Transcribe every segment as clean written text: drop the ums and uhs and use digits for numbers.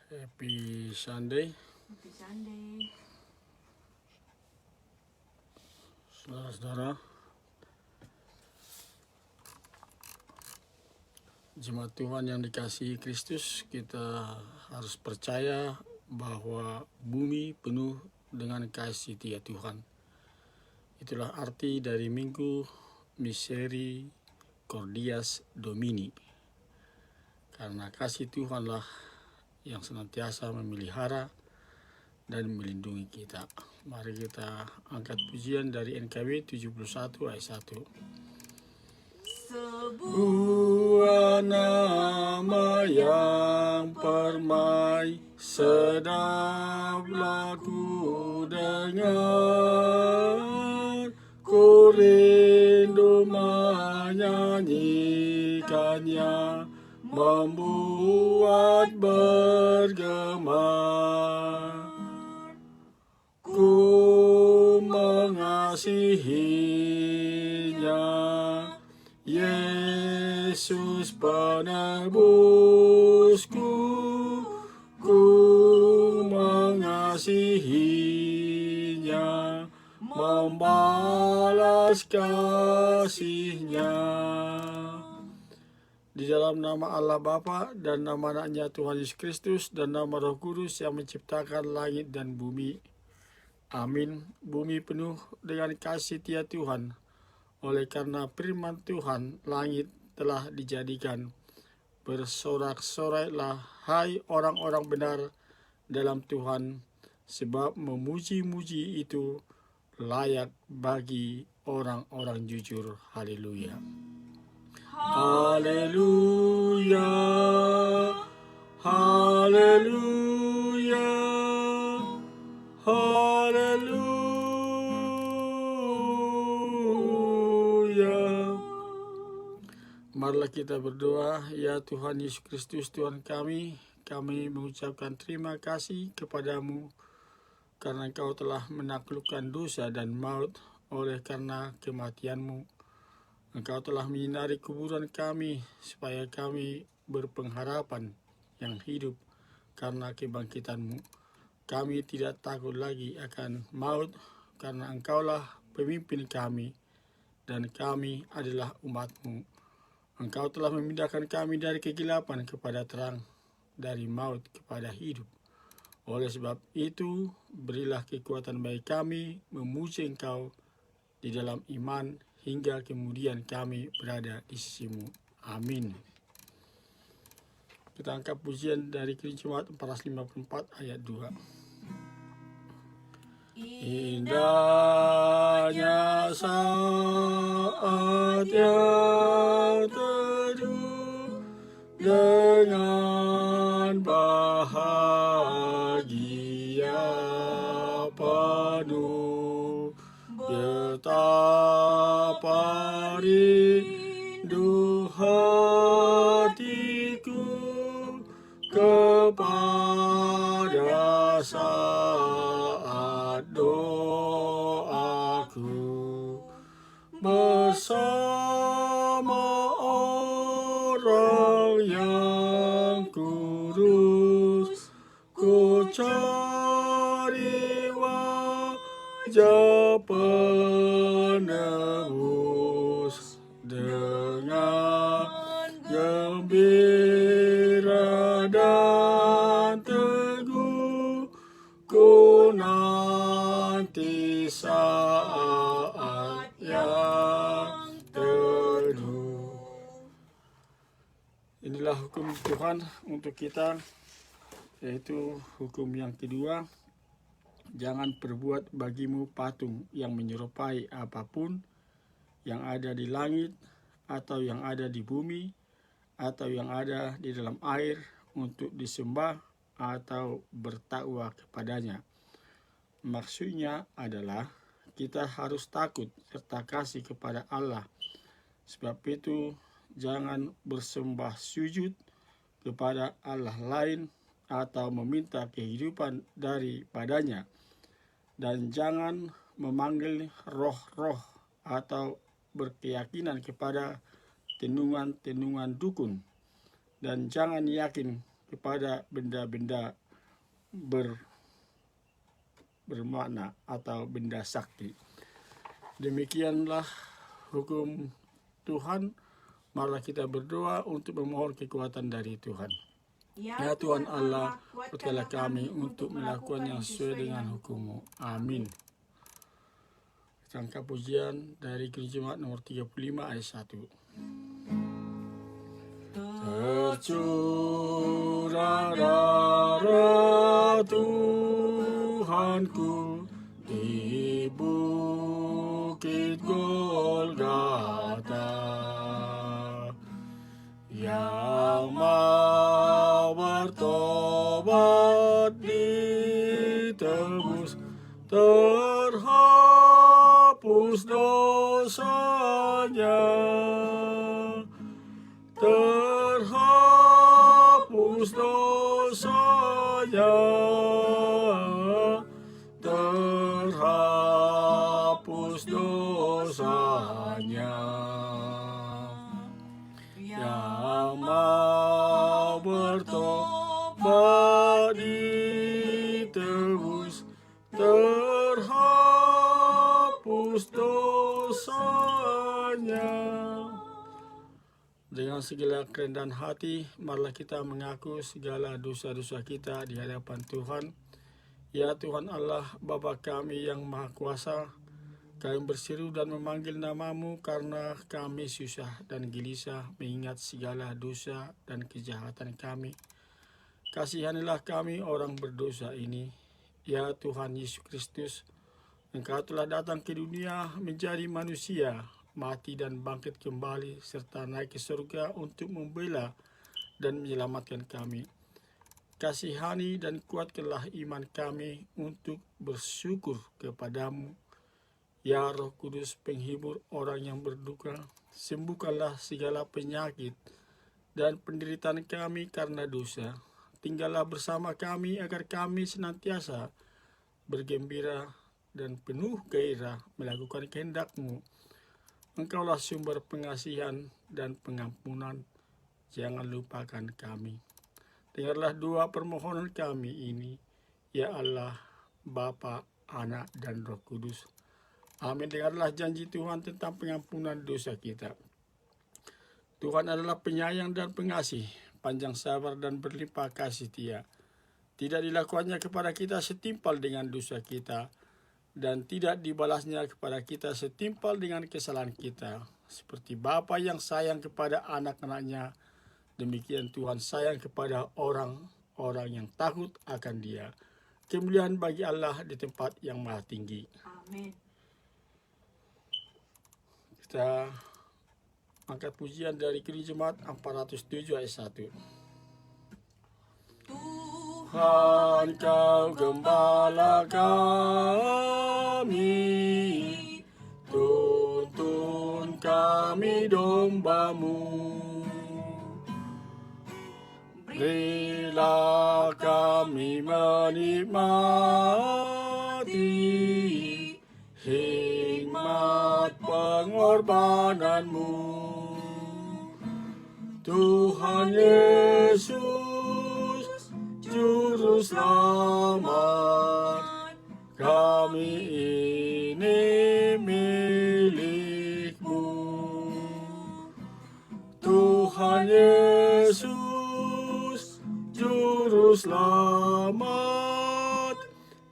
Happy Sunday, Happy Sunday. saudara-saudara. Jemaat Tuhan yang dikasihi Kristus, kita harus percaya bahwa bumi penuh dengan kasih Dia Tuhan. Itulah arti dari Minggu Misericordias Domini. Karena kasih Tuhanlah yang senantiasa memelihara dan melindungi kita. Mari kita angkat pujian dari NKW 71 ayat 1. Sebuah nama yang permai, sedaplah ku dengar, ku rindu menyanyikannya, membuat bergema. Ku mengasihinya, Yesus penebusku. Ku mengasihinya, membalas kasihnya. Di dalam nama Allah Bapa dan nama anaknya Tuhan Yesus Kristus dan nama Roh Kudus yang menciptakan langit dan bumi. Amin. Bumi penuh dengan kasih Dia Tuhan. Oleh karena firman Tuhan, langit telah dijadikan. Bersorak-soraklah, hai orang-orang benar dalam Tuhan, sebab memuji-muji itu layak bagi orang-orang jujur. Haleluya. Haleluya, haleluya, haleluya. Marilah kita berdoa. Ya Tuhan Yesus Kristus, Tuhan kami mengucapkan terima kasih kepadamu karena Engkau telah menaklukkan dosa dan maut. Oleh karena kematian-Mu, Engkau telah menyinari kuburan kami, supaya kami berpengharapan yang hidup karena kebangkitan-Mu. Kami tidak takut lagi akan maut, karena Engkaulah pemimpin kami, dan kami adalah umat-Mu. Engkau telah memindahkan kami dari kegelapan kepada terang, dari maut kepada hidup. Oleh sebab itu, berilah kekuatan bagi kami memuji Engkau di dalam iman, hingga kemudian kami berada di sisi-Mu. Amin. Kita angkat pujian dari Kelinci 454 ayat 2. Indahnya saat yang teduh, dengan bahagia penuh, betapa rindu hatiku kepada saat doaku bersama orang yang kudus. Ku cari wajah penebus, dengan gembira dan teguh ku nanti saat yang teduh. Inilah hukum Tuhan untuk kita, yaitu hukum yang kedua. Jangan perbuat bagimu patung yang menyerupai apapun yang ada di langit, atau yang ada di bumi, atau yang ada di dalam air, untuk disembah atau bertakwa kepadanya. Maksudnya adalah kita harus takut serta kasih kepada Allah. Sebab itu, jangan bersembah sujud kepada Allah lain atau meminta kehidupan daripadanya. Dan jangan memanggil roh-roh atau berkeyakinan kepada tenungan-tenungan dukun. Dan jangan yakin kepada benda-benda bermakna atau benda sakti. Demikianlah hukum Tuhan. Marilah kita berdoa untuk memohon kekuatan dari Tuhan. Ya Tuhan Allah, kuatkanlah kami untuk melakukan yang sesuai dengan hukum-Mu. Amin. Rangka pujian dari Gereja Jemaat nomor 35 ayat 1. Tercurah darah Tuhanku di bukit Golgota, yang mau bertobat ditebus, terhapus dosanya, terhapus dosanya, terhapus dosanya. Yang mau bertobat ditebus, terhapus dosanya. Dengan segala kerendahan hati, marilah kita mengaku segala dosa-dosa kita di hadapan Tuhan. Ya Tuhan Allah, Bapa kami yang Maha Kuasa, kami berseru dan memanggil nama-Mu karena kami susah dan gelisah mengingat segala dosa dan kejahatan kami. Kasihanilah kami orang berdosa ini. Ya Tuhan Yesus Kristus, Engkau telah datang ke dunia menjadi manusia, mati dan bangkit kembali, serta naik ke surga untuk membela dan menyelamatkan kami. Kasihani dan kuatkanlah iman kami untuk bersyukur kepadamu. Ya Roh Kudus, penghibur orang yang berduka, sembuhkanlah segala penyakit dan penderitaan kami karena dosa. Tinggallah bersama kami agar kami senantiasa bergembira dan penuh gairah melakukan kehendak-Mu. Engkaulah sumber pengasihan dan pengampunan, jangan lupakan kami. Dengarlah doa permohonan kami ini, ya Allah, Bapa, Anak, dan Roh Kudus. Amin. Dengarlah janji Tuhan tentang pengampunan dosa kita. Tuhan adalah penyayang dan pengasih, panjang sabar dan berlimpah kasih setia. Tidak dilakukannya kepada kita setimpal dengan dosa kita, dan tidak dibalasnya kepada kita setimpal dengan kesalahan kita. Seperti Bapa yang sayang kepada anak-anaknya, demikian Tuhan sayang kepada orang-orang yang takut akan Dia. Kemuliaan bagi Allah di tempat yang maha tinggi. Amin. Kita angkat pujian dari Gereja Jemaat 407 ayat 1. Tuhan, Kau gembala kami, tuntun kami domba-Mu. Berilah kami menikmati hikmat pengorbanan-Mu. Tuhan Yesus, Juru Selamat, kami ini milik-Mu. Tuhan Yesus, Juru Selamat,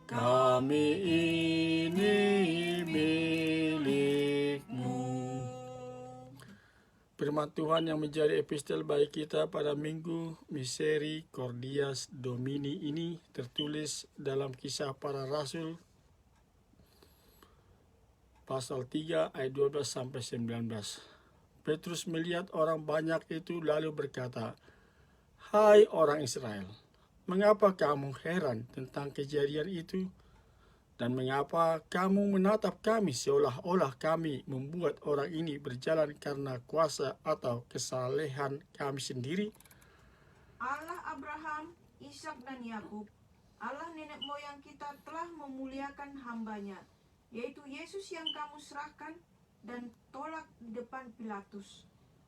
kami ini milik-Mu. Firman Tuhan yang menjadi epistel bagi kita pada Minggu Misericordias Domini ini tertulis dalam Kisah Para Rasul pasal 3 ayat 12-19. Petrus melihat orang banyak itu lalu berkata, "Hai orang Israel, mengapa kamu heran tentang kejadian itu? Dan mengapa kamu menatap kami seolah-olah kami membuat orang ini berjalan karena kuasa atau kesalehan kami sendiri? Allah Abraham, Ishak dan Yakub, Allah nenek moyang kita telah memuliakan hamba-Nya, yaitu Yesus yang kamu serahkan dan tolak di depan Pilatus.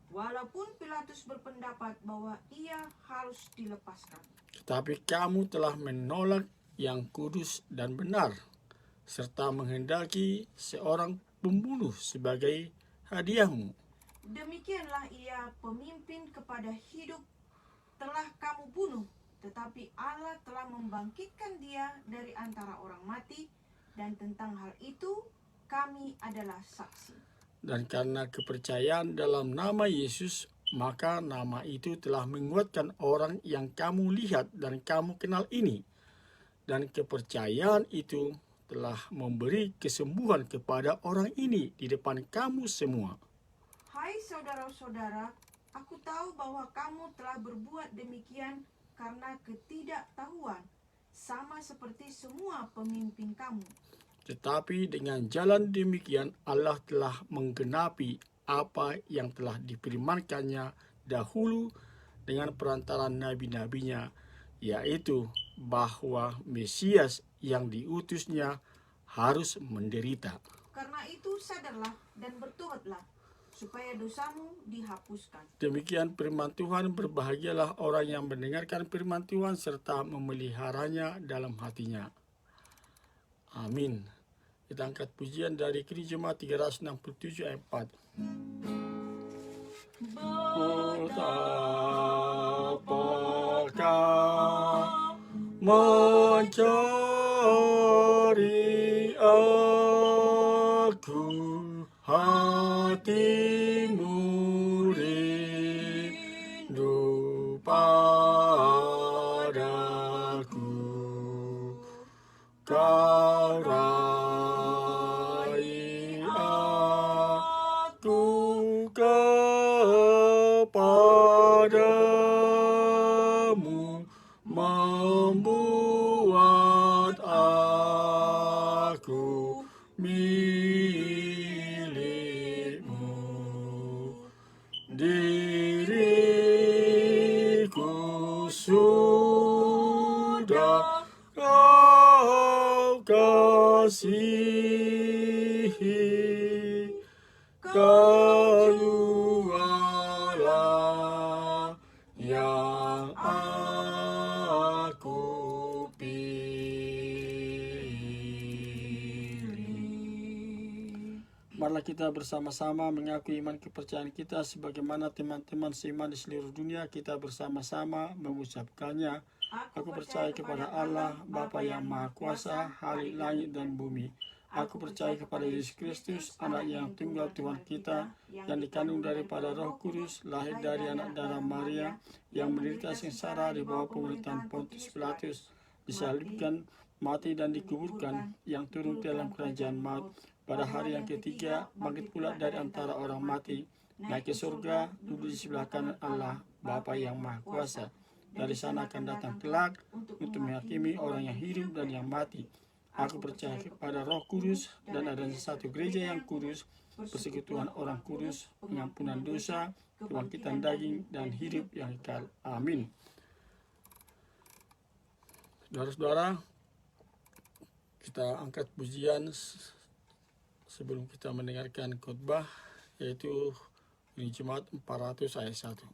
Walaupun Pilatus berpendapat bahwa ia harus dilepaskan. Tetapi kamu telah menolak yang kudus dan benar, serta menghendaki seorang pembunuh sebagai hadiahmu. Demikianlah ia pemimpin kepada hidup telah kamu bunuh, tetapi Allah telah membangkitkan dia dari antara orang mati, dan tentang hal itu kami adalah saksi. Dan karena kepercayaan dalam nama Yesus, maka nama itu telah menguatkan orang yang kamu lihat dan kamu kenal ini. Dan kepercayaan itu telah memberi kesembuhan kepada orang ini di depan kamu semua. Hai saudara-saudara, aku tahu bahwa kamu telah berbuat demikian karena ketidaktahuan, sama seperti semua pemimpin kamu. Tetapi dengan jalan demikian Allah telah menggenapi apa yang telah difirmankannya dahulu dengan perantaran nabi-nabinya, yaitu bahwa Mesias yang diutusnya harus menderita. Karena itu sadarlah dan bertobatlah, supaya dosamu dihapuskan. Demikian firman Tuhan. Berbahagialah orang yang mendengarkan firman Tuhan serta memeliharanya dalam hatinya. Amin. Kita angkat pujian dari Gereja Jemaat 367 ayat 4. Betapakah mencari aku, hatimu rindu padaku, kau raih aku kepadamu, membuat aku milikmu. Diriku sudah kau kasihi, kayu Allah yang aku pilih. Marilah kita bersama-sama mengakui iman kepercayaan kita sebagaimana teman-teman seiman di seluruh dunia. Kita bersama-sama mengucapkannya. Aku percaya kepada Allah, Bapa yang Maha Kuasa, Khalik langit dan bumi. Aku percaya kepada Yesus Kristus, anak yang tunggal Tuhan kita, yang dikandung daripada Roh Kudus, lahir dari anak darah Maria, yang menderita sengsara di bawah pemerintahan Pontius Pilatus, disalibkan, mati dan dikuburkan, yang turun ke dalam kerajaan maut, pada hari yang ketiga bangkit pula dari antara orang mati, naik ke surga, duduk di sebelah kanan Allah, Bapa yang Maha Kuasa. Dari sana akan datang kelak untuk menghakimi orang yang hidup dan yang mati. Aku percaya kepada Roh Kudus dan adanya satu gereja yang kudus, persekutuan orang kudus, pengampunan dosa, kebangkitan daging, dan hidup yang kekal. Amin. Saudara-saudara, kita angkat pujian sebelum kita mendengarkan khotbah, yaitu ini Jemaat 400 ayat 1.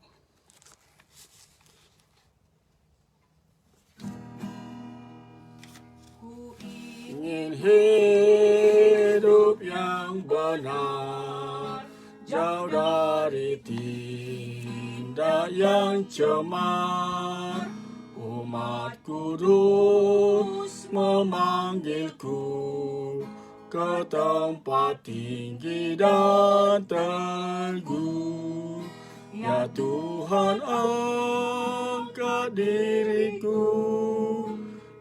Ingin hidup yang benar, jauh dari tindak yang cemar. Umat kudus memanggilku ke tempat tinggi dan teguh. Ya Tuhan, angkat diriku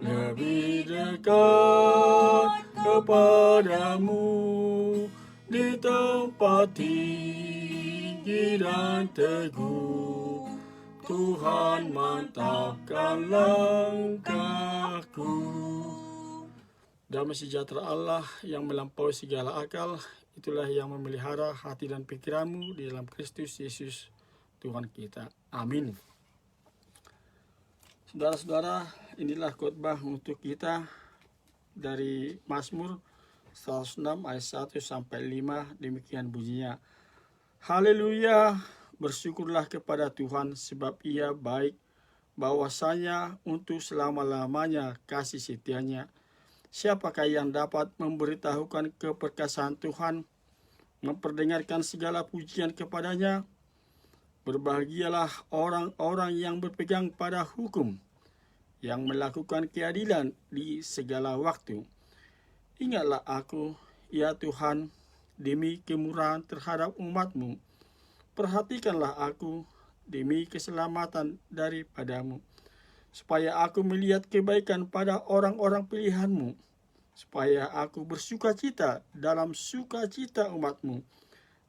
lebih dekat kepadamu di tempat tinggi dan teguh. Tuhan, mantapkan langkahku. Damai sejahtera Allah yang melampaui segala akal, itulah yang memelihara hati dan pikiranmu di dalam Kristus Yesus Tuhan kita. Amin. Saudara-saudara, inilah khotbah untuk kita dari Mazmur 106 ayat 1 sampai 5. Demikian bunyinya. Haleluya, bersyukurlah kepada Tuhan sebab Ia baik, bahwasanya untuk selama-lamanya kasih setianya. Siapakah yang dapat memberitahukan keperkasaan Tuhan, memperdengarkan segala pujian kepadanya? Berbahagialah orang-orang yang berpegang pada hukum, yang melakukan keadilan di segala waktu. Ingatlah aku, ya Tuhan, demi kemurahan terhadap umat-Mu. Perhatikanlah aku demi keselamatan daripadamu, supaya aku melihat kebaikan pada orang-orang pilihan-Mu, supaya aku bersukacita dalam sukacita umat-Mu,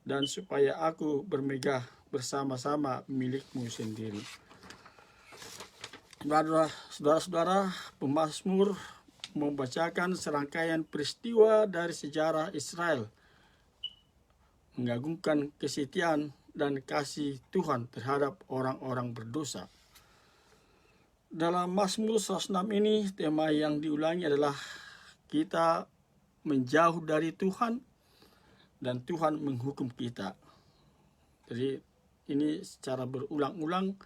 dan supaya aku bermegah bersama-sama milik-Mu sendiri. Saudara-saudara, pemazmur membacakan serangkaian peristiwa dari sejarah Israel, mengagungkan kesetiaan dan kasih Tuhan terhadap orang-orang berdosa. Dalam Mazmur 106 ini, tema yang diulangi adalah kita menjauh dari Tuhan dan Tuhan menghukum kita. Jadi ini secara berulang-ulang,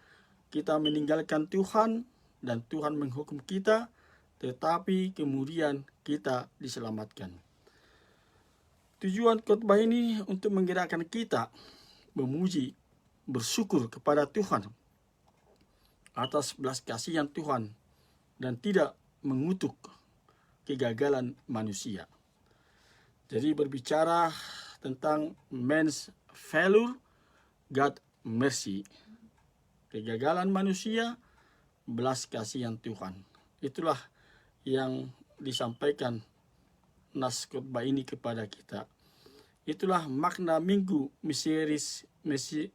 kita meninggalkan Tuhan dan Tuhan menghukum kita, tetapi kemudian kita diselamatkan. Tujuan khotbah ini untuk menggerakkan kita memuji, bersyukur kepada Tuhan atas belas kasihan Tuhan dan tidak mengutuk kegagalan manusia. Jadi berbicara tentang man's failure, God mercy. Kegagalan manusia, belas kasihan Tuhan. Itulah yang disampaikan nas khotbah ini kepada kita. Itulah makna Minggu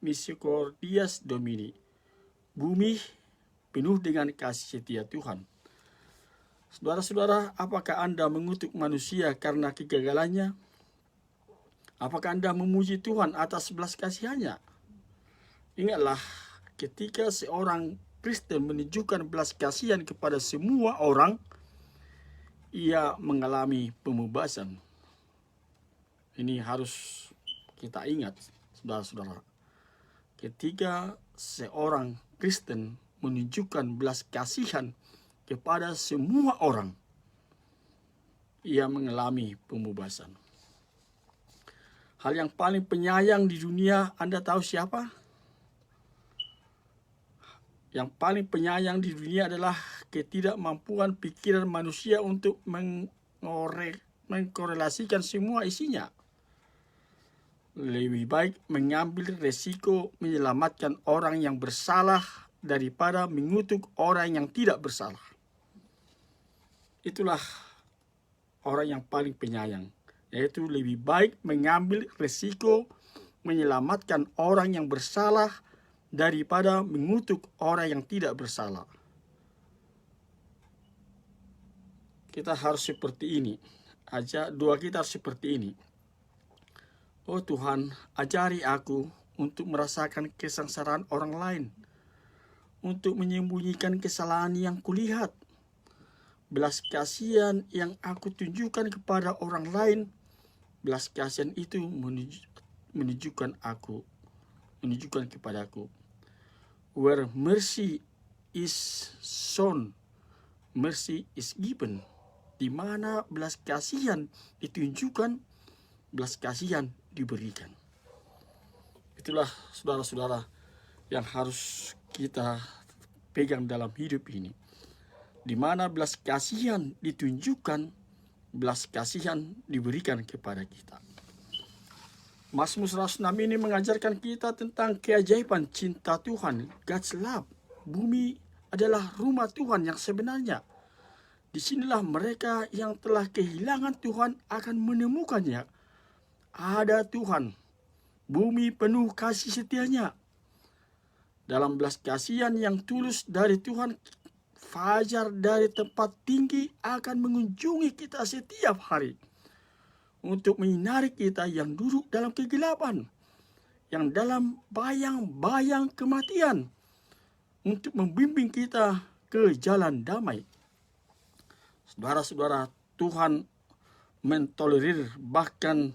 Misericordias Domini. Bumi penuh dengan kasih setia Tuhan. Saudara-saudara, apakah Anda mengutuk manusia karena kegagalannya? Apakah Anda memuji Tuhan atas belas kasihannya? Ingatlah, ketika seorang Kristen menunjukkan belas kasihan kepada semua orang, ia mengalami pembebasan. Ini harus kita ingat, saudara-saudara. Ketika seorang Kristen menunjukkan belas kasihan kepada semua orang, ia mengalami pembebasan. Hal yang paling penyayang di dunia, Anda tahu siapa? Yang paling penyayang di dunia adalah ketidakmampuan pikiran manusia untuk mengkorelasikan semua isinya. Lebih baik mengambil resiko menyelamatkan orang yang bersalah daripada mengutuk orang yang tidak bersalah. Itulah orang yang paling penyayang, yaitu lebih baik mengambil resiko menyelamatkan orang yang bersalah daripada mengutuk orang yang tidak bersalah. Kita harus seperti ini. Doa kita harus seperti ini. Oh Tuhan, ajari aku untuk merasakan kesengsaraan orang lain, untuk menyembunyikan kesalahan yang kulihat. Belas kasihan yang aku tunjukkan kepada orang lain, belas kasihan itu menunjukkan kepadaku. Where mercy is shown, mercy is given. Di mana belas kasihan ditunjukkan, belas kasihan diberikan. Itulah saudara-saudara yang harus kita pegang dalam hidup ini. Di mana belas kasihan ditunjukkan, belas kasihan diberikan kepada kita. Mazmur 106 ini mengajarkan kita tentang keajaiban cinta Tuhan, God's love. Bumi adalah rumah Tuhan yang sebenarnya. Disinilah mereka yang telah kehilangan Tuhan akan menemukannya. Ada Tuhan, bumi penuh kasih setianya. Dalam belas kasihan yang tulus dari Tuhan, fajar dari tempat tinggi akan mengunjungi kita setiap hari untuk menyinari kita yang duduk dalam kegelapan, yang dalam bayang-bayang kematian, untuk membimbing kita ke jalan damai. Saudara-saudara, Tuhan mentolerir bahkan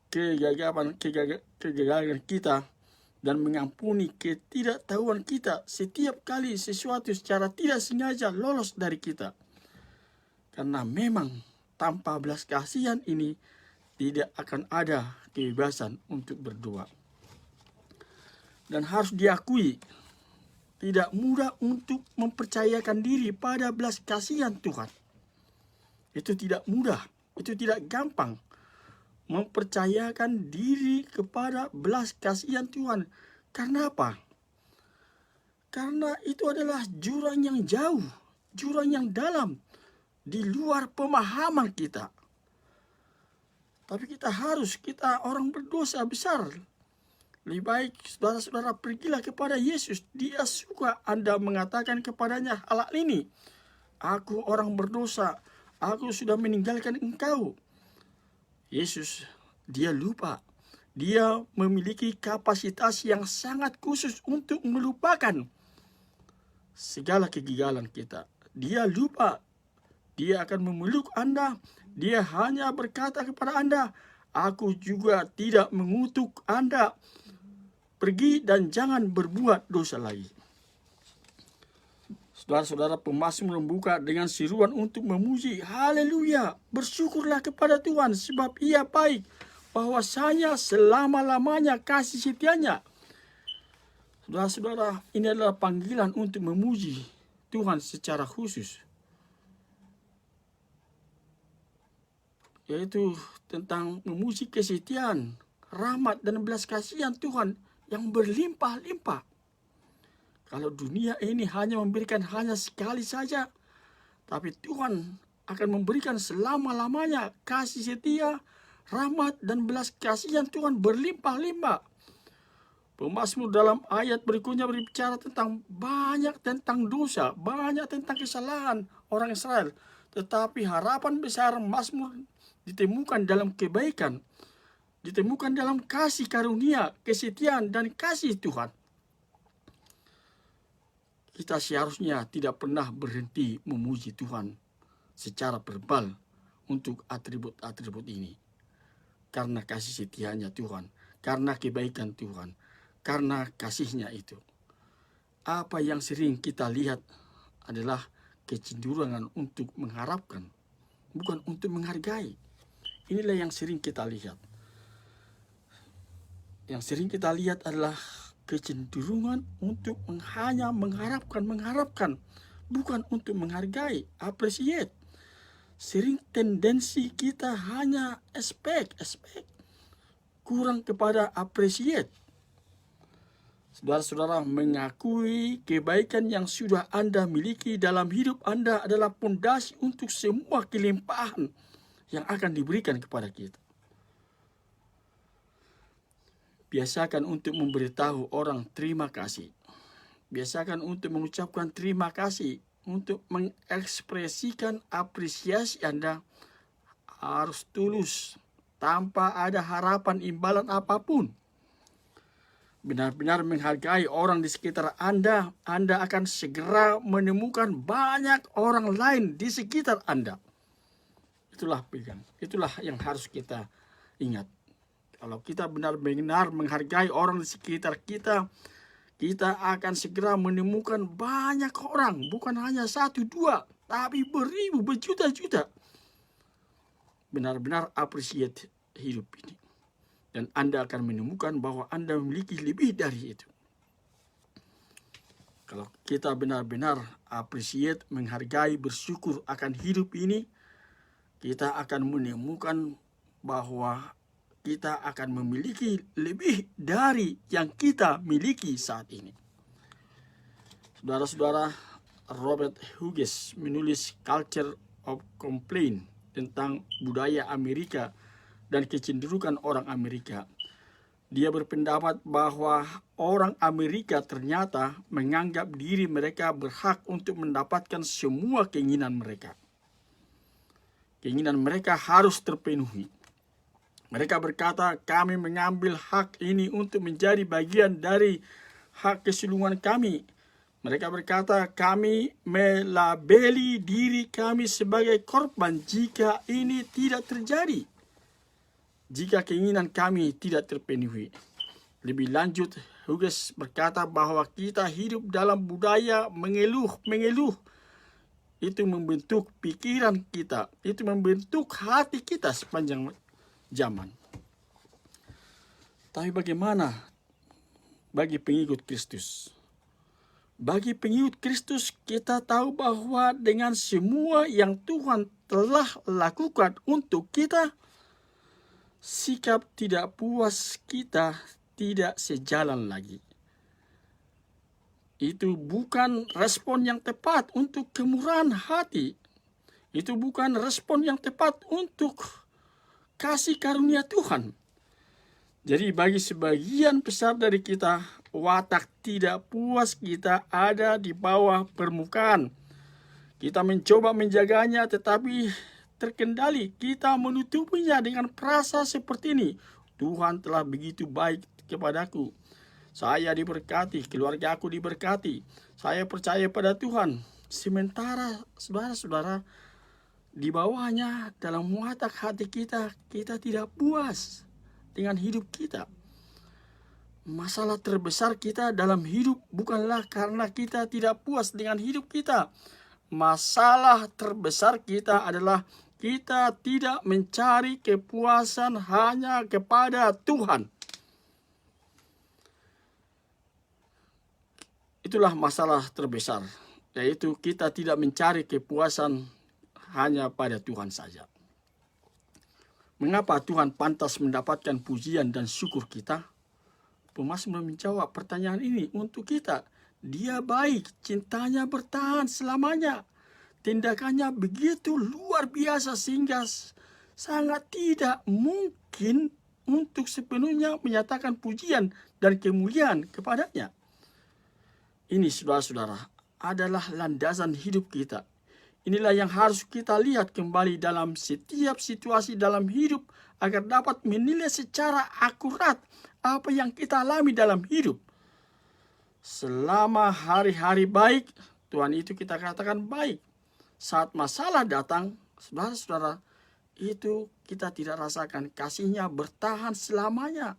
kegagalan kita dan mengampuni ketidaktahuan kita setiap kali sesuatu secara tidak sengaja lolos dari kita. Karena memang tanpa belas kasihan ini tidak akan ada kebebasan untuk berdoa. Dan harus diakui, tidak mudah untuk mempercayakan diri pada belas kasihan Tuhan. Itu tidak mudah, itu tidak gampang. Mempercayakan diri kepada belas kasihan Tuhan. Karena apa? Karena itu adalah jurang yang jauh, jurang yang dalam, di luar pemahaman kita. Tapi kita orang berdosa besar. Lebih baik saudara-saudara pergilah kepada Yesus. Dia suka Anda mengatakan kepadanya hal ini. Aku orang berdosa, aku sudah meninggalkan engkau. Yesus, dia lupa. Dia memiliki kapasitas yang sangat khusus untuk melupakan segala kegagalan kita. Dia lupa. Dia akan memeluk Anda. Dia hanya berkata kepada Anda, aku juga tidak mengutuk Anda. Pergi dan jangan berbuat dosa lagi. Saudara-saudara, pemazmur membuka dengan seruan untuk memuji. Haleluya, bersyukurlah kepada Tuhan sebab Ia baik. Bahwasanya selama-lamanya kasih setianya. Saudara-saudara, ini adalah panggilan untuk memuji Tuhan secara khusus. Yaitu tentang memuji kesetiaan, rahmat dan belas kasihan Tuhan yang berlimpah-limpah. Kalau dunia ini hanya memberikan hanya sekali saja, tapi Tuhan akan memberikan selama-lamanya kasih setia, rahmat dan belas kasihan Tuhan berlimpah-limpah. Pemazmur dalam ayat berikutnya berbicara banyak tentang dosa, banyak tentang kesalahan orang Israel. Tetapi harapan besar Mazmur ditemukan dalam kebaikan, ditemukan dalam kasih karunia, kesetiaan, dan kasih Tuhan. Kita seharusnya tidak pernah berhenti memuji Tuhan secara verbal untuk atribut-atribut ini. Karena kasih setianya Tuhan, karena kebaikan Tuhan, karena kasihnya itu. Apa yang sering kita lihat adalah kecenderungan untuk mengharapkan, bukan untuk menghargai. Inilah yang sering kita lihat. Yang sering kita lihat adalah kecenderungan untuk hanya mengharapkan, bukan untuk menghargai, appreciate. Sering tendensi kita hanya expect, kurang kepada appreciate. Saudara-saudara, mengakui kebaikan yang sudah Anda miliki dalam hidup Anda adalah pondasi untuk semua kelimpahan yang akan diberikan kepada kita. Biasakan untuk memberitahu orang terima kasih. Biasakan untuk mengucapkan terima kasih. Untuk mengekspresikan apresiasi Anda harus tulus tanpa ada harapan imbalan apapun. Benar-benar menghargai orang di sekitar Anda, Anda akan segera menemukan banyak orang lain di sekitar Anda. Itulah yang harus kita ingat. Kalau kita benar-benar menghargai orang di sekitar kita, kita akan segera menemukan banyak orang, bukan hanya 1, 2, tapi beribu, berjuta-juta. Benar-benar appreciate hidup ini. Dan Anda akan menemukan bahwa Anda memiliki lebih dari itu. Kalau kita benar-benar appreciate, menghargai, bersyukur akan hidup ini, kita akan menemukan bahwa kita akan memiliki lebih dari yang kita miliki saat ini. Saudara-saudara, Robert Hughes menulis Culture of Complaint tentang budaya Amerika dan kecenderungan orang Amerika. Dia berpendapat bahwa orang Amerika ternyata menganggap diri mereka berhak untuk mendapatkan semua keinginan mereka. Keinginan mereka harus terpenuhi. Mereka berkata, kami mengambil hak ini untuk menjadi bagian dari hak keseluruhan kami. Mereka berkata, kami melabeli diri kami sebagai korban jika ini tidak terjadi. Jika keinginan kami tidak terpenuhi. Lebih lanjut, Hughes berkata bahwa kita hidup dalam budaya mengeluh. Itu membentuk pikiran kita, itu membentuk hati kita sepanjang zaman. Tapi bagaimana bagi pengikut Kristus? Bagi pengikut Kristus, kita tahu bahwa dengan semua yang Tuhan telah lakukan untuk kita, sikap tidak puas kita tidak sejalan lagi. Itu bukan respon yang tepat untuk kemurahan hati. Itu bukan respon yang tepat untuk kasih karunia Tuhan. Jadi bagi sebagian besar dari kita, watak tidak puas kita ada di bawah permukaan. Kita mencoba menjaganya tetapi terkendali. Kita menutupinya dengan frasa seperti ini. Tuhan telah begitu baik kepadaku. Saya diberkati, keluarga aku diberkati. Saya percaya pada Tuhan. Sementara saudara-saudara, di bawahnya dalam watak hati kita, kita tidak puas dengan hidup kita. Masalah terbesar kita dalam hidup bukanlah karena kita tidak puas dengan hidup kita. Masalah terbesar kita adalah kita tidak mencari kepuasan hanya kepada Tuhan. Itulah masalah terbesar, yaitu kita tidak mencari kepuasan hanya pada Tuhan saja. Mengapa Tuhan pantas mendapatkan pujian dan syukur kita? Pemazmur menjawab pertanyaan ini untuk kita. Dia baik, cintanya bertahan selamanya. Tindakannya begitu luar biasa sehingga sangat tidak mungkin untuk sepenuhnya menyatakan pujian dan kemuliaan kepadanya. Ini saudara-saudara adalah landasan hidup kita. Inilah yang harus kita lihat kembali dalam setiap situasi dalam hidup agar dapat menilai secara akurat apa yang kita alami dalam hidup. Selama hari-hari baik, Tuhan itu kita katakan baik. Saat masalah datang, saudara-saudara, itu kita tidak rasakan kasih-Nya bertahan selamanya.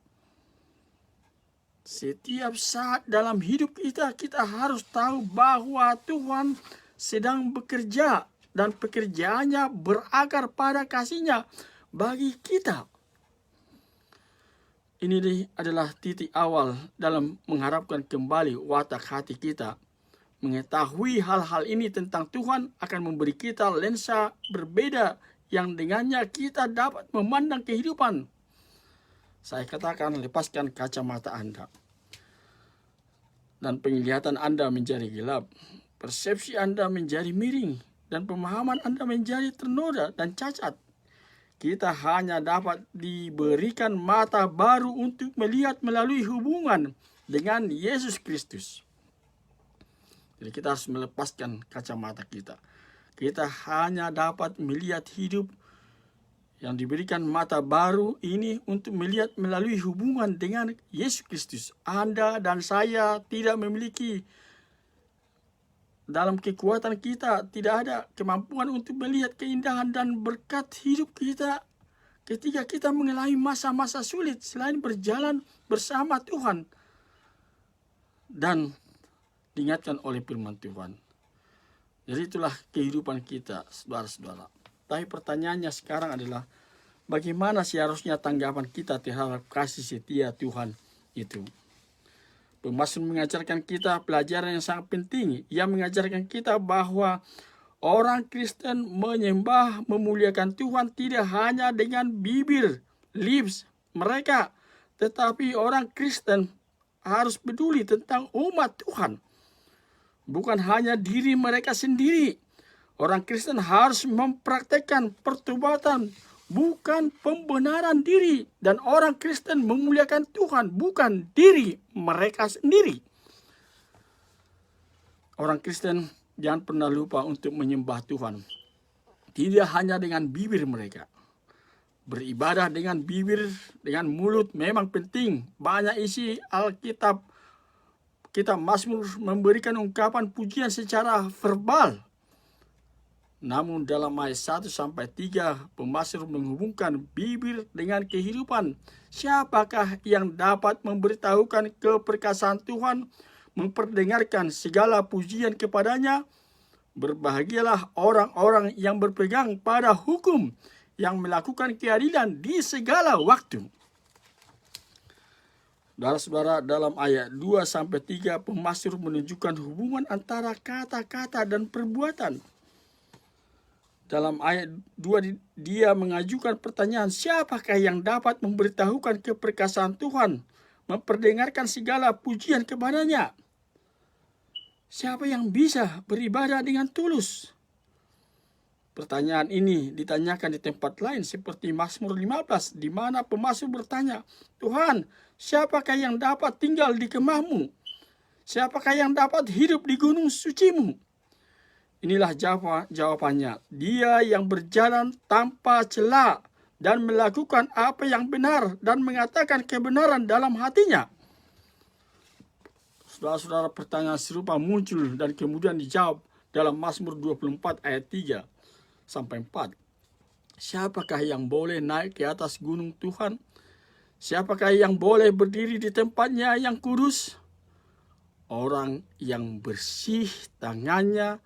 Setiap saat dalam hidup kita, kita harus tahu bahwa Tuhan sedang bekerja dan pekerjaannya berakar pada kasih-Nya bagi kita. Ini adalah titik awal dalam mengharapkan kembali watak hati kita. Mengetahui hal-hal ini tentang Tuhan akan memberi kita lensa berbeda yang dengannya kita dapat memandang kehidupan. Saya katakan, lepaskan kacamata Anda. Dan penglihatan Anda menjadi gelap. Persepsi Anda menjadi miring. Dan pemahaman Anda menjadi ternoda dan cacat. Kita hanya dapat diberikan mata baru untuk melihat melalui hubungan dengan Yesus Kristus. Jadi kita harus melepaskan kacamata kita. Kita hanya dapat melihat hidup yang diberikan mata baru ini untuk melihat melalui hubungan dengan Yesus Kristus. Anda dan saya tidak memiliki, dalam kekuatan kita tidak ada kemampuan untuk melihat keindahan dan berkat hidup kita ketika kita mengalami masa-masa sulit selain berjalan bersama Tuhan dan diingatkan oleh firman Tuhan. Jadi itulah kehidupan kita, saudara-saudara. Tapi pertanyaannya sekarang adalah, bagaimana seharusnya tanggapan kita terhadap kasih setia Tuhan itu? Pemazmur mengajarkan kita pelajaran yang sangat penting. Ia mengajarkan kita bahwa orang Kristen menyembah, memuliakan Tuhan tidak hanya dengan bibir, lips mereka. Tetapi orang Kristen harus peduli tentang umat Tuhan. Bukan hanya diri mereka sendiri. Orang Kristen harus mempraktekkan pertobatan, bukan pembenaran diri. Dan orang Kristen memuliakan Tuhan, bukan diri mereka sendiri. Orang Kristen jangan pernah lupa untuk menyembah Tuhan. Tidak hanya dengan bibir mereka. Beribadah dengan bibir, dengan mulut memang penting. Banyak isi Alkitab, kita Mazmur memberikan ungkapan pujian secara verbal. Namun dalam ayat 1-3 pemazmur menghubungkan bibir dengan kehidupan. Siapakah yang dapat memberitahukan keperkasaan Tuhan, memperdengarkan segala pujian kepadanya? Berbahagialah orang-orang yang berpegang pada hukum, yang melakukan keadilan di segala waktu. Saudara-saudara, dalam ayat 2-3 pemazmur menunjukkan hubungan antara kata-kata dan perbuatan. Dalam ayat 2 dia mengajukan pertanyaan, siapakah yang dapat memberitahukan keperkasaan Tuhan, memperdengarkan segala pujian kepadanya? Siapa yang bisa beribadah dengan tulus? Pertanyaan ini ditanyakan di tempat lain seperti Mazmur 15, di mana pemazmur bertanya, Tuhan, siapakah yang dapat tinggal di kemah-Mu? Siapakah yang dapat hidup di gunung suci-Mu? Inilah jawabannya. Dia yang berjalan tanpa cela dan melakukan apa yang benar dan mengatakan kebenaran dalam hatinya. Saudara-saudara, pertanyaan serupa muncul dan kemudian dijawab dalam Mazmur 24 ayat 3-4. Siapakah yang boleh naik ke atas gunung Tuhan? Siapakah yang boleh berdiri di tempatnya yang kudus? Orang yang bersih tangannya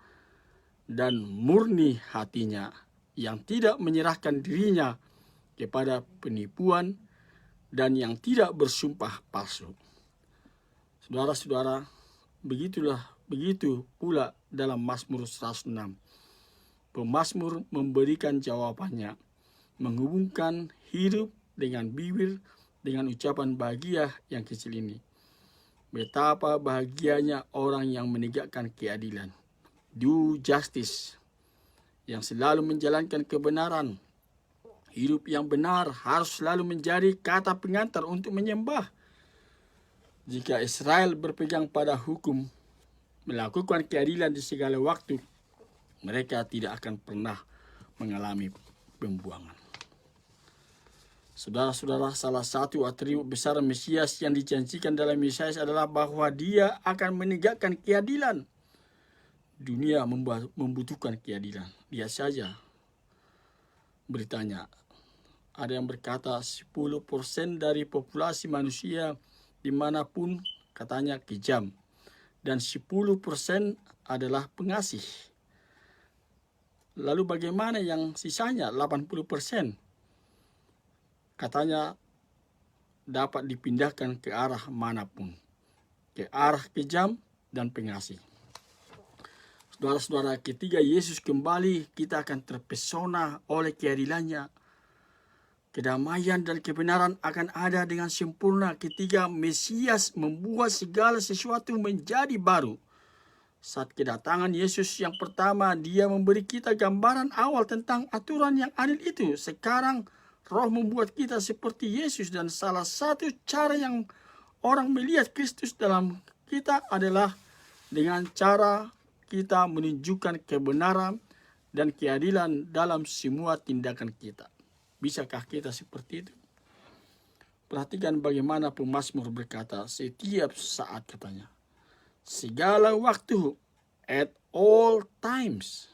dan murni hatinya, yang tidak menyerahkan dirinya kepada penipuan dan yang tidak bersumpah palsu. Saudara-saudara, begitu pula dalam Mazmur 106. Pemazmur memberikan jawabannya, menghubungkan hidup dengan bibir dengan ucapan bahagia yang kecil ini. Betapa bahagianya orang yang menegakkan keadilan, do justice, yang selalu menjalankan kebenaran. Hidup yang benar harus selalu menjadi kata pengantar untuk menyembah. Jika Israel berpegang pada hukum, melakukan keadilan di segala waktu, mereka tidak akan pernah mengalami pembuangan. Saudara-saudara, salah satu atribut besar Mesias yang dijanjikan dalam Yesaya adalah bahwa dia akan menegakkan keadilan. Dunia membutuhkan keadilan. Lihat saja beritanya. Ada yang berkata 10% dari populasi manusia dimanapun katanya kejam. Dan 10% adalah pengasih. Lalu bagaimana yang sisanya 80%? Katanya dapat dipindahkan ke arah manapun. Ke arah kejam dan pengasih. Saudara-saudara, ketika Yesus kembali, kita akan terpesona oleh keadilannya. Kedamaian dan kebenaran akan ada dengan sempurna ketika Mesias membuat segala sesuatu menjadi baru. Saat kedatangan Yesus yang pertama, dia memberi kita gambaran awal tentang aturan yang adil itu. Sekarang Roh membuat kita seperti Yesus, dan salah satu cara yang orang melihat Kristus dalam kita adalah dengan cara kita menunjukkan kebenaran dan keadilan dalam semua tindakan kita. Bisakah kita seperti itu? Perhatikan bagaimana pemazmur berkata, setiap saat katanya. Segala waktu, at all times.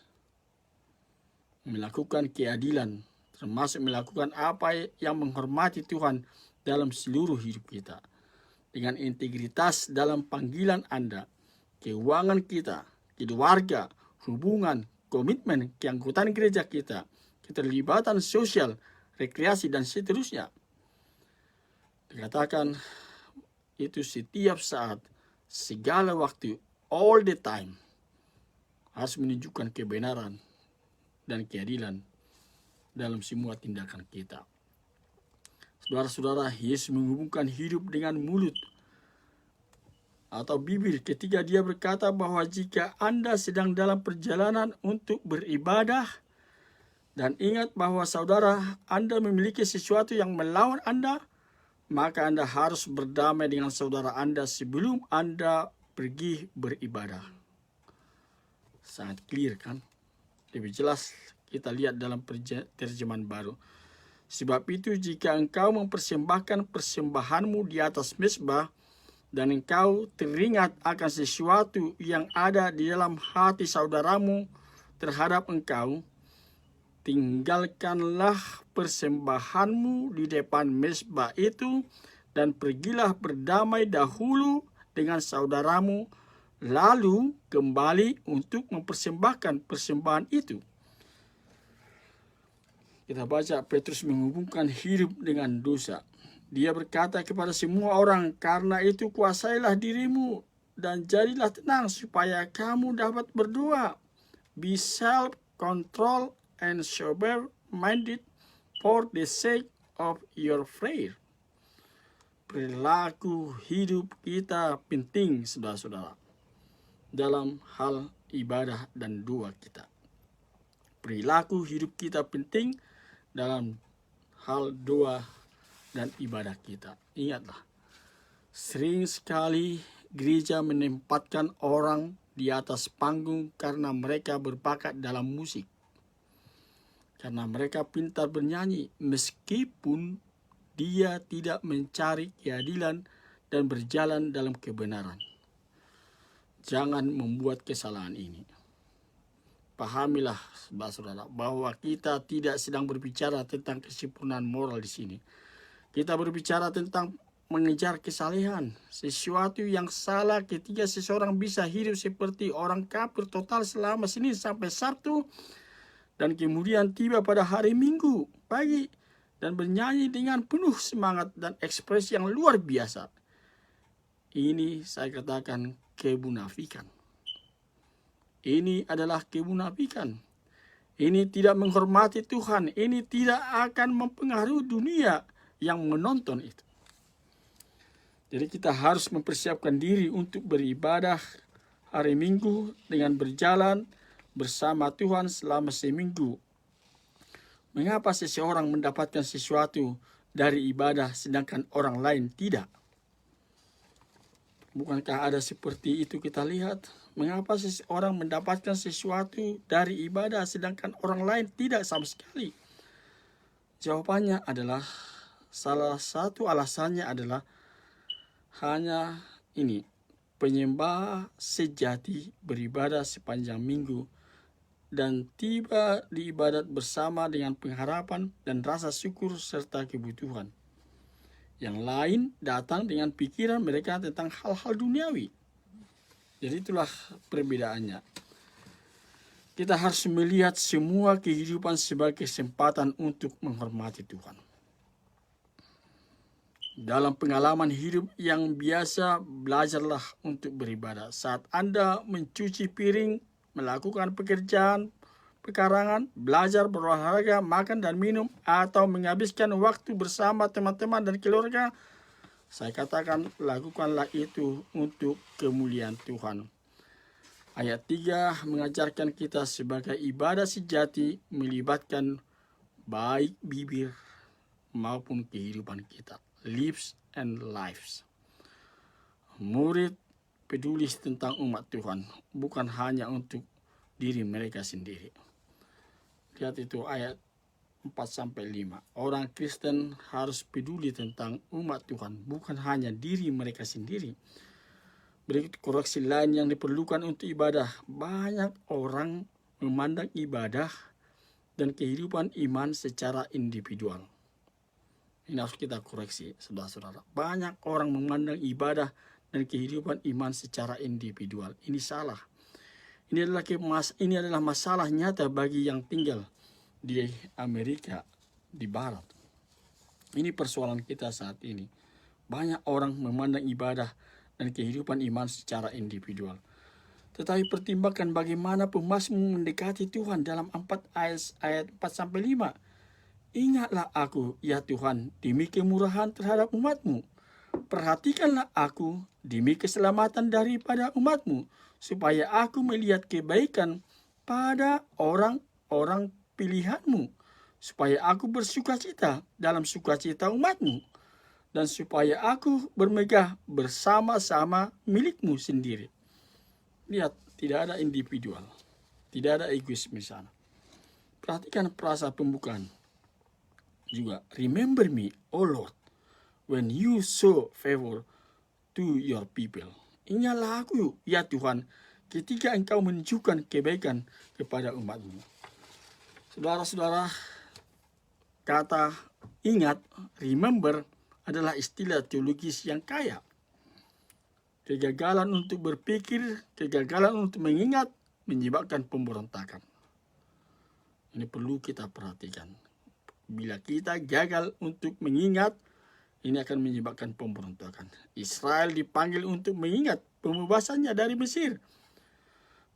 Melakukan keadilan, termasuk melakukan apa yang menghormati Tuhan dalam seluruh hidup kita. Dengan integritas dalam panggilan Anda, keuangan kita, keluarga, hubungan, komitmen, keanggotaan gereja kita, keterlibatan sosial, rekreasi, dan seterusnya. Dikatakan itu setiap saat, segala waktu, all the time, harus menunjukkan kebenaran dan keadilan dalam semua tindakan kita. Saudara-saudara, Yesus menghubungkan hidup dengan mulut atau bibir ketika dia berkata bahwa jika Anda sedang dalam perjalanan untuk beribadah dan ingat bahwa saudara Anda memiliki sesuatu yang melawan Anda, maka Anda harus berdamai dengan saudara Anda sebelum Anda pergi beribadah. Sangat clear kan? Lebih jelas kita lihat dalam terjemahan baru. Sebab itu jika engkau mempersembahkan persembahanmu di atas mezbah, dan engkau teringat akan sesuatu yang ada di dalam hati saudaramu, terhadap engkau, tinggalkanlah persembahanmu di depan mezbah itu, dan pergilah berdamai dahulu dengan saudaramu, lalu kembali untuk mempersembahkan persembahan itu. Kita baca Petrus menghubungkan hidup dengan dosa. Dia berkata kepada semua orang, karena itu kuasailah dirimu dan jadilah tenang supaya kamu dapat berdoa. Be self-control and sober-minded for the sake of your prayer. Perilaku hidup kita penting, saudara-saudara, dalam hal ibadah dan doa kita. Perilaku hidup kita penting dalam hal doa dan ibadah kita. Ingatlah, sering sekali gereja menempatkan orang di atas panggung karena mereka berbakat dalam musik, karena mereka pintar bernyanyi, meskipun dia tidak mencari keadilan dan berjalan dalam kebenaran. Jangan membuat kesalahan ini. Pahamilah, saudara, bahwa kita tidak sedang berbicara tentang kesempurnaan moral di sini. Kita berbicara tentang mengejar kesalehan, sesuatu yang salah ketika seseorang bisa hidup seperti orang kafir total selama Senin sampai Sabtu, dan kemudian tiba pada hari Minggu pagi dan bernyanyi dengan penuh semangat dan ekspresi yang luar biasa. Ini saya katakan kemunafikan. Ini adalah kemunafikan. Ini tidak menghormati Tuhan. Ini tidak akan mempengaruhi dunia yang menonton itu. Jadi kita harus mempersiapkan diri untuk beribadah hari Minggu dengan berjalan bersama Tuhan selama seminggu. Mengapa seseorang mendapatkan sesuatu dari ibadah sedangkan orang lain tidak? Bukankah ada seperti itu kita lihat? Mengapa seseorang mendapatkan sesuatu dari ibadah sedangkan orang lain tidak sama sekali? Jawabannya adalah, salah satu alasannya adalah hanya ini: penyembah sejati beribadah sepanjang minggu dan tiba di ibadat bersama dengan pengharapan dan rasa syukur serta kebutuhan. Yang lain datang dengan pikiran mereka tentang hal-hal duniawi. Jadi itulah perbedaannya. Kita harus melihat semua kehidupan sebagai kesempatan untuk menghormati Tuhan. Dalam pengalaman hidup yang biasa, belajarlah untuk beribadah. Saat Anda mencuci piring, melakukan pekerjaan, pekarangan, belajar, berolahraga, makan dan minum, atau menghabiskan waktu bersama teman-teman dan keluarga, saya katakan lakukanlah itu untuk kemuliaan Tuhan. Ayat 3 mengajarkan kita sebagai ibadah sejati melibatkan baik bibir maupun kehidupan kita. Lips and lives. Murid peduli tentang umat Tuhan, bukan hanya untuk diri mereka sendiri. Lihat itu ayat 4-5. Orang Kristen harus peduli tentang umat Tuhan, bukan hanya diri mereka sendiri. Berikut koreksi lain yang diperlukan untuk ibadah. Banyak orang memandang ibadah dan kehidupan iman secara individual. Ini harus kita koreksi, saudara-saudara. Banyak orang memandang ibadah dan kehidupan iman secara individual. Ini salah. Ini adalah masalah nyata bagi yang tinggal di Amerika, di Barat. Ini persoalan kita saat ini. Banyak orang memandang ibadah dan kehidupan iman secara individual. Tetapi pertimbangkan bagaimana pemazmur mendekati Tuhan dalam ayat 4-5. Ingatlah aku, ya Tuhan, demi kemurahan terhadap umat-Mu. Perhatikanlah aku demi keselamatan daripada umat-Mu, supaya aku melihat kebaikan pada orang-orang pilihan-Mu, supaya aku bersukacita dalam sukacita umat-Mu, dan supaya aku bermegah bersama-sama milik-Mu sendiri. Lihat, tidak ada individual, tidak ada egoisme di sana. Perhatikan frasa pembukaan juga. Remember me, O Lord, when you show favor to your people. Ingatlah aku, ya Tuhan, ketika engkau menunjukkan kebaikan kepada umatmu. Saudara-saudara, kata ingat, remember, adalah istilah teologis yang kaya. Kegagalan untuk berpikir, kegagalan untuk mengingat menyebabkan pemberontakan. Ini perlu kita perhatikan. Bila kita gagal untuk mengingat, ini akan menyebabkan pemberontakan. Israel dipanggil untuk mengingat pembebasannya dari Mesir.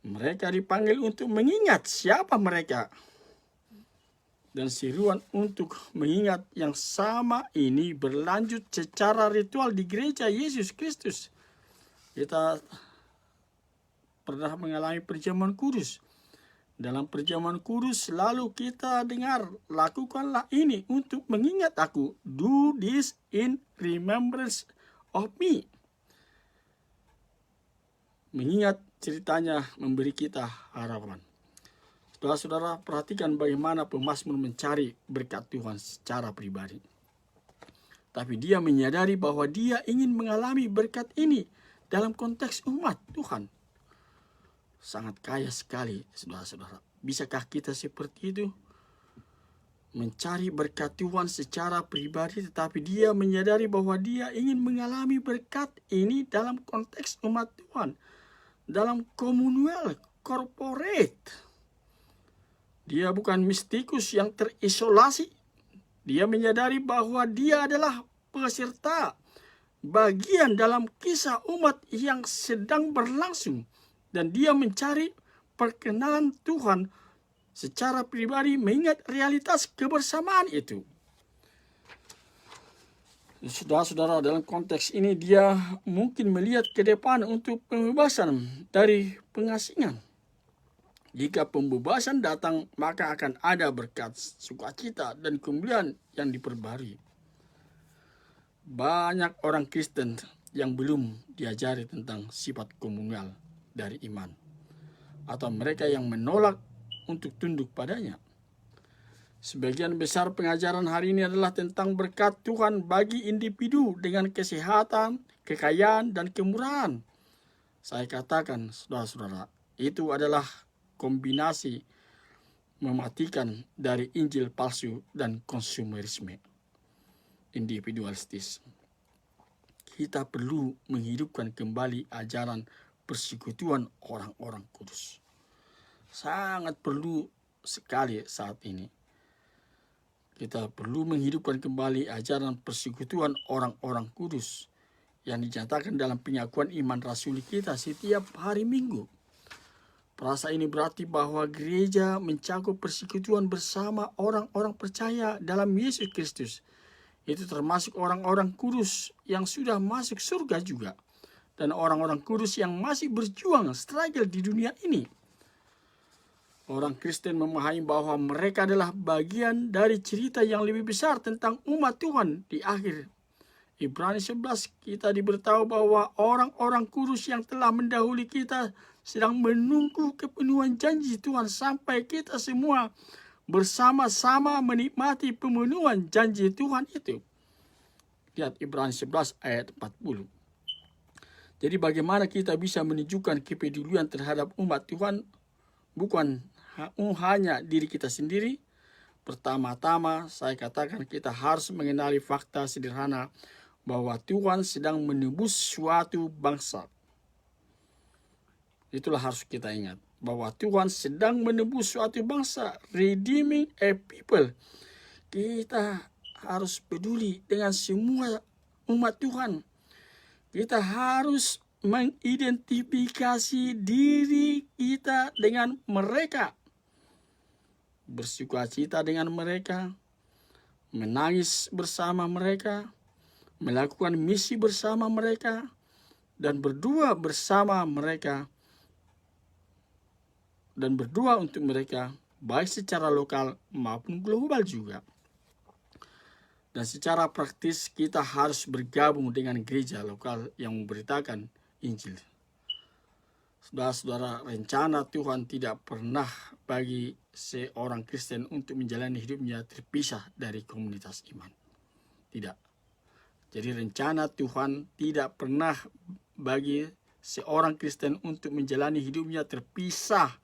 Mereka dipanggil untuk mengingat siapa mereka. Dan seruan untuk mengingat yang sama ini berlanjut secara ritual di gereja Yesus Kristus. Kita pernah mengalami perjamuan kudus. Dalam perjamuan kudus selalu kita dengar, lakukanlah ini untuk mengingat aku. Do this in remembrance of me. Mengingat ceritanya memberi kita harapan. Saudara-saudara, perhatikan bagaimana pemazmur mencari berkat Tuhan secara pribadi. Tapi dia menyadari bahwa dia ingin mengalami berkat ini dalam konteks umat Tuhan. Sangat kaya sekali, saudara-saudara. Bisakah kita seperti itu? Mencari berkat Tuhan secara pribadi, tetapi dia menyadari bahwa dia ingin mengalami berkat ini dalam konteks umat Tuhan. Dalam komunal, corporate. Dia bukan mistikus yang terisolasi. Dia menyadari bahwa dia adalah peserta bagian dalam kisah umat yang sedang berlangsung. Dan dia mencari perkenanan Tuhan secara pribadi mengingat realitas kebersamaan itu. Saudara-saudara, dalam konteks ini dia mungkin melihat ke depan untuk pembebasan dari pengasingan. Jika pembebasan datang, maka akan ada berkat, sukacita, dan kemuliaan yang diperbarui. Banyak orang Kristen yang belum diajari tentang sifat komunal dari iman, atau mereka yang menolak untuk tunduk padanya. Sebagian besar pengajaran hari ini adalah tentang berkat Tuhan bagi individu dengan kesehatan, kekayaan, dan kemurahan. Saya katakan, saudara-saudara, itu adalah kombinasi mematikan dari Injil palsu dan konsumerisme individualistis. Kita perlu menghidupkan kembali ajaran persekutuan orang-orang kudus. Sangat perlu sekali saat ini. Kita perlu menghidupkan kembali ajaran persekutuan orang-orang kudus yang dinyatakan dalam pengakuan iman rasuli kita setiap hari Minggu. Perasa ini berarti bahwa gereja mencakup persekutuan bersama orang-orang percaya dalam Yesus Kristus. Itu termasuk orang-orang kudus yang sudah masuk surga juga. Dan orang-orang kudus yang masih berjuang, struggle di dunia ini. Orang Kristen memahami bahwa mereka adalah bagian dari cerita yang lebih besar tentang umat Tuhan di akhir. Ibrani 11 kita diberitahu bahwa orang-orang kudus yang telah mendahului kita sedang menunggu kepenuhan janji Tuhan sampai kita semua bersama-sama menikmati pemenuhan janji Tuhan itu. Lihat Ibrani 11 ayat 40. Jadi bagaimana kita bisa menunjukkan kepedulian terhadap umat Tuhan bukan hanya diri kita sendiri. Pertama-tama saya katakan kita harus mengenali fakta sederhana bahwa Tuhan sedang menebus suatu bangsa. Itulah harus kita ingat. Bahwa Tuhan sedang menebus suatu bangsa. Redeeming a people. Kita harus peduli dengan semua umat Tuhan. Kita harus mengidentifikasi diri kita dengan mereka. Bersukacita dengan mereka. Menangis bersama mereka. Melakukan misi bersama mereka. Dan berdoa bersama mereka. Dan berdoa untuk mereka, baik secara lokal maupun global juga. Dan secara praktis kita harus bergabung dengan gereja lokal yang memberitakan Injil. Saudara-saudara, rencana Tuhan tidak pernah bagi seorang Kristen untuk menjalani hidupnya terpisah dari komunitas iman. Tidak. Jadi rencana Tuhan tidak pernah bagi seorang Kristen untuk menjalani hidupnya terpisah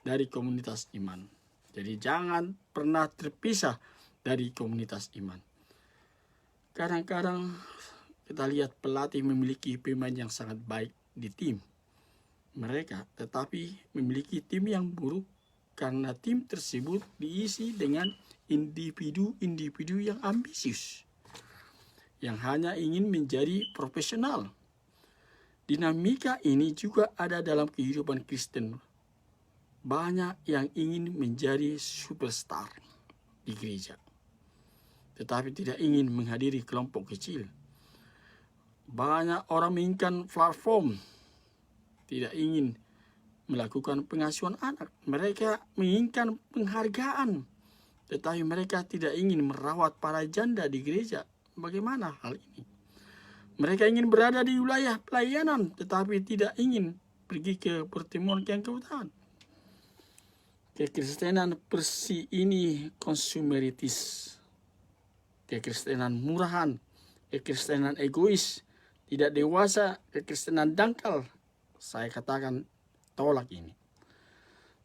dari komunitas iman. Jadi jangan pernah terpisah dari komunitas iman. Kadang-kadang kita lihat pelatih memiliki pemain yang sangat baik di tim mereka, tetapi memiliki tim yang buruk karena tim tersebut diisi dengan individu-individu yang ambisius, yang hanya ingin menjadi profesional. Dinamika ini juga ada dalam kehidupan Kristen. Banyak yang ingin menjadi superstar di gereja, tetapi tidak ingin menghadiri kelompok kecil. Banyak orang menginginkan platform, tidak ingin melakukan pengasuhan anak. Mereka menginginkan penghargaan, tetapi mereka tidak ingin merawat para janda di gereja. Bagaimana hal ini? Mereka ingin berada di wilayah pelayanan, tetapi tidak ingin pergi ke pertemuan keanggotaan. Kekristenan versi ini konsumeritis, kekristenan murahan, kekristenan egois, tidak dewasa, kekristenan dangkal. Saya katakan tolak ini.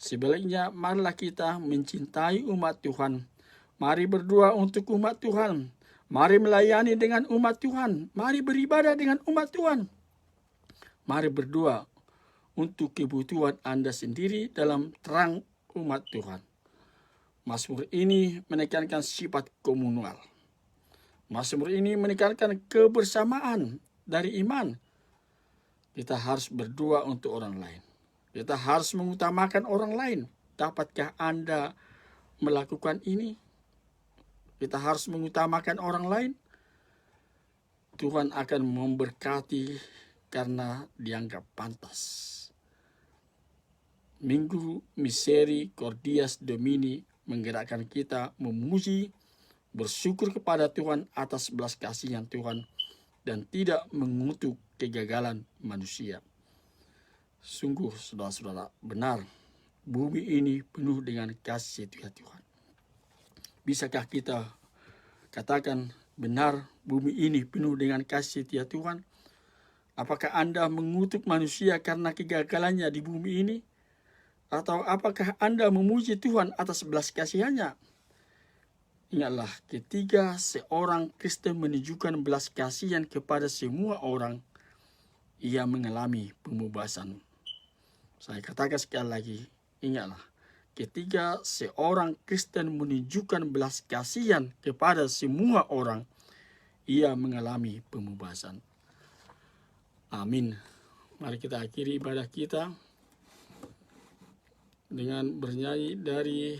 Sebaliknya, marilah kita mencintai umat Tuhan. Mari berdoa untuk umat Tuhan. Mari melayani dengan umat Tuhan. Mari beribadah dengan umat Tuhan. Mari berdoa untuk kebutuhan Anda sendiri dalam terang umat Tuhan. Mazmur ini menekankan sifat komunal. Mazmur ini menekankan kebersamaan dari iman. Kita harus berdoa untuk orang lain. Kita harus mengutamakan orang lain. Dapatkah Anda melakukan ini? Kita harus mengutamakan orang lain. Tuhan akan memberkati karena dianggap pantas. Minggu Misericordias Domini menggerakkan kita memuji, bersyukur kepada Tuhan atas belas kasihan Tuhan, dan tidak mengutuk kegagalan manusia. Sungguh, saudara-saudara, benar bumi ini penuh dengan kasih setia Tuhan. Bisakah kita katakan benar bumi ini penuh dengan kasih setia Tuhan? Apakah Anda mengutuk manusia karena kegagalannya di bumi ini? Atau apakah Anda memuji Tuhan atas belas kasihannya? Ingatlah, ketika seorang Kristen menunjukkan belas kasihan kepada semua orang, ia mengalami pembebasan. Saya katakan sekali lagi, ingatlah, ketika seorang Kristen menunjukkan belas kasihan kepada semua orang, ia mengalami pembebasan. Amin. Mari kita akhiri ibadah kita dengan bernyanyi dari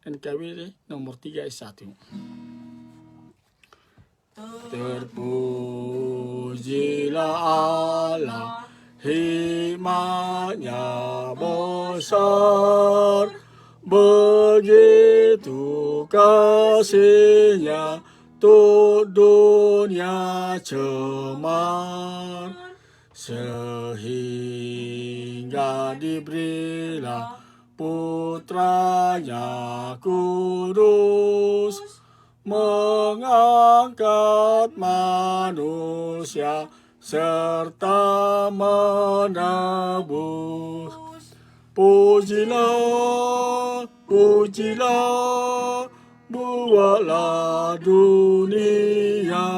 NKW nomor 3:1. Terpujilah Allah, hikmat-Nya besar, begitu kasih-Nya untuk dunia cemar, sehingga diberilah Putranya kudus, mengangkat manusia serta menebus. Pujilah, pujilah, buatlah dunia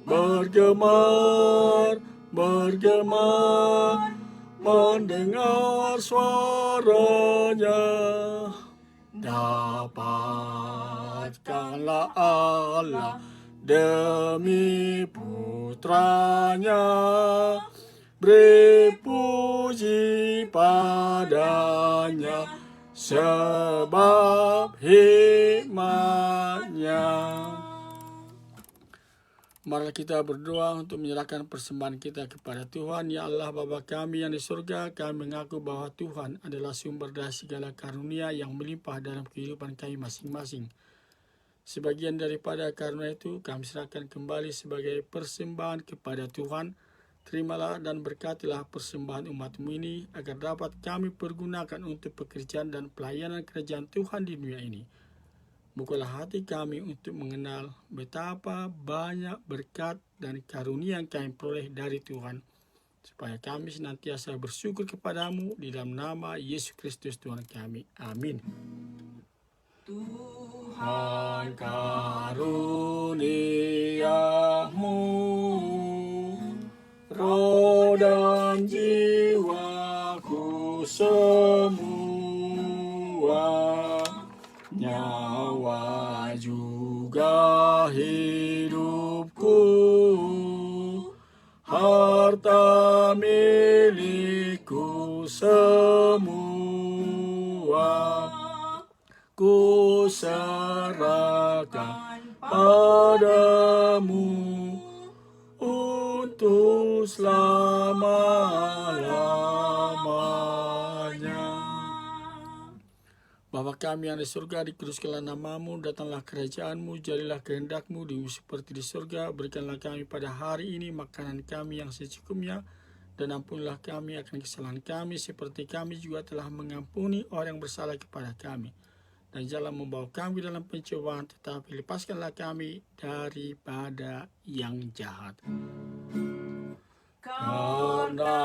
bergemar, bergemar, mendengar suaranya. Dapatkanlah Allah demi Putranya, beri puji padanya sebab hikmat-Nya. Marilah kita berdoa untuk menyerahkan persembahan kita kepada Tuhan. Ya Allah, Bapa kami yang di surga, kami mengaku bahwa Tuhan adalah sumber dari segala karunia yang melimpah dalam kehidupan kami masing-masing. Sebagian daripada karunia itu kami serahkan kembali sebagai persembahan kepada Tuhan. Terimalah dan berkatilah persembahan umat-Mu ini, agar dapat kami pergunakan untuk pekerjaan dan pelayanan kerajaan Tuhan di dunia ini. Bukalah hati kami untuk mengenal betapa banyak berkat dan karunia yang kami peroleh dari Tuhan, supaya kami senantiasa bersyukur kepadamu di dalam nama Yesus Kristus Tuhan kami. Amin. Tuhan karuniamu, roh dan jiwaku semua, nyawa juga hidupku, harta milikku semua, ku serahkan padamu untuk selama-lamanya. Bapa kami yang di surga, dikuduskanlah namamu, datanglah kerajaanmu, jadilah kehendakmu di bumi seperti di surga. Berikanlah kami pada hari ini makanan kami yang secukupnya, dan ampunilah kami akan kesalahan kami, seperti kami juga telah mengampuni orang yang bersalah kepada kami. Dan janganlah membawa kami dalam pencobaan, tetapi lepaskanlah kami daripada yang jahat. Karena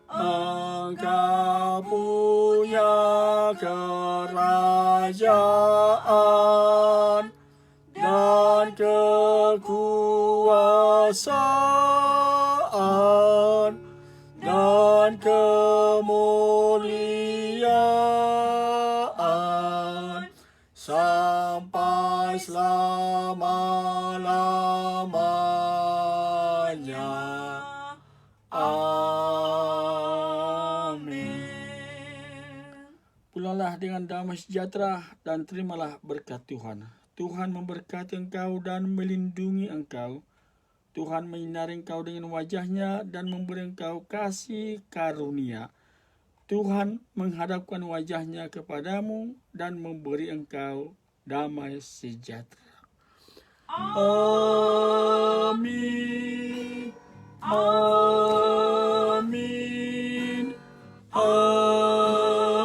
Engkau punya kerajaan dan kekuasaan dan kemuliaan sampai selama-lamanya. Pulanglah dengan damai sejahtera dan terimalah berkat Tuhan. Tuhan memberkati engkau dan melindungi engkau. Tuhan menyinari engkau dengan wajahnya dan memberi engkau kasih karunia. Tuhan menghadapkan wajahnya kepadamu dan memberi engkau damai sejahtera. Amin. Amin. Amin.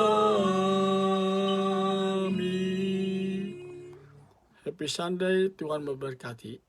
Happy Sunday, Tuhan memberkati.